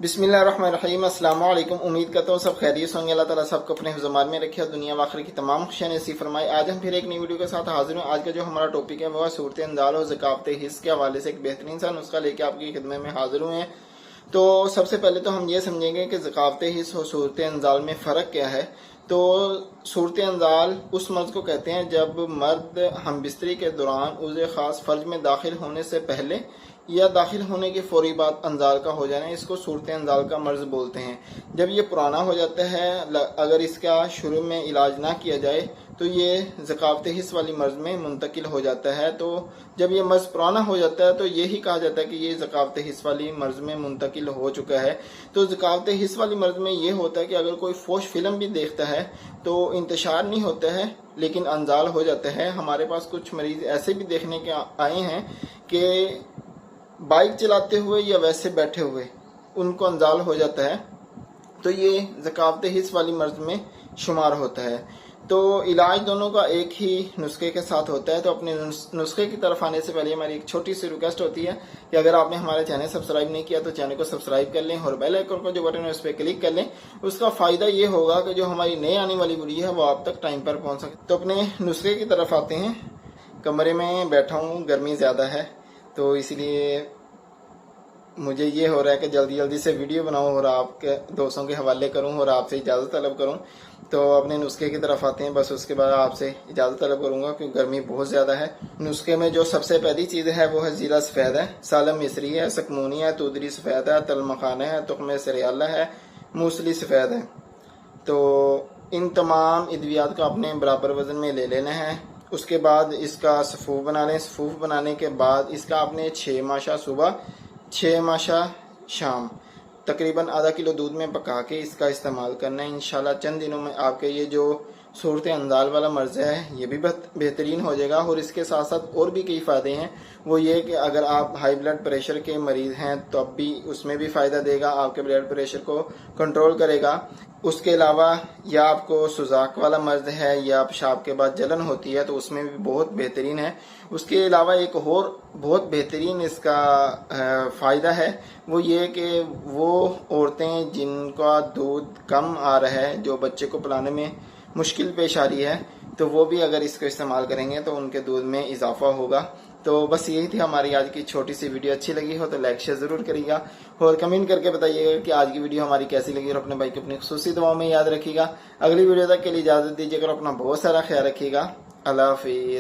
बिस्मिल्लाहिर्रहमानिर्रहीम। अस्सलाम वालेकुम। उम्मीद करता हूँ सब खैरियत होंगे। अल्लाह ताला सबको अपने ज़मान में रखे और दुनिया व आखिरत की तमाम खुशियाँ नसीब फरमाए। आज हम फिर एक नई वीडियो के साथ हाजिर हैं। आज का जो हमारा टॉपिक है वह सूरत अंजाल और ज़कात हिस्स के हवाले से एक बेहतरीन सा नुस्खा लेके आपकी खिदमत में हाजिर हुए हैं। तो सबसे पहले तो हम ये समझेंगे कि ज़कात हिस्स और सूरत अंजाल में फ़र्क क्या है। तो सूरत अंजाल उस मर्ज को कहते हैं जब मर्द हम बिस्तरी के दौरान उसे ख़ास फर्ज में दाखिल होने से पहले या दाखिल होने के फौरी बाद अंजाल का हो जाना, इसको सूरत अंजाल का मर्ज बोलते हैं। जब ये पुराना हो जाता है, अगर इसका शुरू में इलाज ना किया जाए तो ये ज़कात हिस्स वाली मर्ज में मुंतकिल हो जाता है। तो जब ये मर्ज पुराना हो जाता है तो यही कहा जाता है कि ये ज़कात हिस्स वाली मर्ज में मुंतकिल हो चुका है। तो ज़कात हिस्स वाली मर्ज में ये होता है कि अगर कोई फोश फिल्म भी देखता है तो इंतशार नहीं होता है लेकिन अंजाल हो जाता है। हमारे पास कुछ मरीज ऐसे भी देखने के आए हैं कि बाइक चलाते हुए या वैसे बैठे हुए उनको अंजाल हो जाता है। तो ये ज़कात हिस्स वाली मर्ज में शुमार होता है। तो इलाज दोनों का एक ही नुस्खे के साथ होता है। तो अपने नुस्खे की तरफ आने से पहले हमारी एक छोटी सी रिक्वेस्ट होती है कि अगर आपने हमारे चैनल सब्सक्राइब नहीं किया तो चैनल को सब्सक्राइब कर लें और बेल आइकन का जो बटन है उस पर क्लिक कर लें। उसका फायदा ये होगा कि जो हमारी नई आने वाली वीडियो है वो आप तक टाइम पर पहुंच सके। तो अपने नुस्खे की तरफ आते हैं। कमरे में बैठा हूँ, गर्मी ज़्यादा है तो इसलिए मुझे ये हो रहा है कि जल्दी जल्दी से वीडियो बनाऊं और आपके दोस्तों के हवाले करूं और आपसे इजाज़त तलब करूं। तो अपने नुस्खे की तरफ आते हैं। बस उसके बाद आपसे इजाज़त तलब करूंगा क्योंकि गर्मी बहुत ज़्यादा है। नुस्खे में जो सबसे पहली चीज़ है वो है ज़ीरा सफ़ेद है, सालम मिस्री है, सकमूनी है, तूदरी सफ़ेद है, तल मखाना है, तुख्मे सरियाला है, मूसली सफ़ेद है। तो इन तमाम अद्वियात को आपने बराबर वज़न में ले लेना है। उसके बाद इसका सफ़ूफ बना लें। सफ़ूफ बनाने के बाद इसका आपने 6 माशा सुबह 6 माशा शाम तकरीबन आधा किलो दूध में पका के इसका इस्तेमाल करना है। इंशाल्लाह चंद दिनों में आपके ये जो सूरत अंजाल वाला मर्ज है ये भी बेहतरीन हो जाएगा। और इसके साथ साथ और भी कई फ़ायदे हैं। वो ये कि अगर आप हाई ब्लड प्रेशर के मरीज़ हैं तो अब भी उसमें भी फ़ायदा देगा, आपके ब्लड प्रेशर को कंट्रोल करेगा। उसके अलावा या आपको सुजाक वाला मर्ज है या पेशाब के बाद जलन होती है तो उसमें भी बहुत बेहतरीन है। उसके अलावा एक और बहुत बेहतरीन इसका फ़ायदा है वो ये कि वो औरतें जिनका दूध कम आ रहा है, जो बच्चे को पिलाने में मुश्किल पेश आ रही है, तो वो भी अगर इसको इस्तेमाल करेंगे तो उनके दूध में इजाफा होगा। तो बस यही थी हमारी आज की छोटी सी वीडियो। अच्छी लगी हो तो लाइक शेयर ज़रूर करिएगा और कमेंट करके बताइएगा कि आज की वीडियो हमारी कैसी लगी। और अपने भाई को अपनी खुसूसी दुआओं में याद रखिएगा। अगली वीडियो तक के लिए इजाज़त दीजिएगा और अपना बहुत सारा ख्याल रखिएगा। अल्लाह हाफिज़।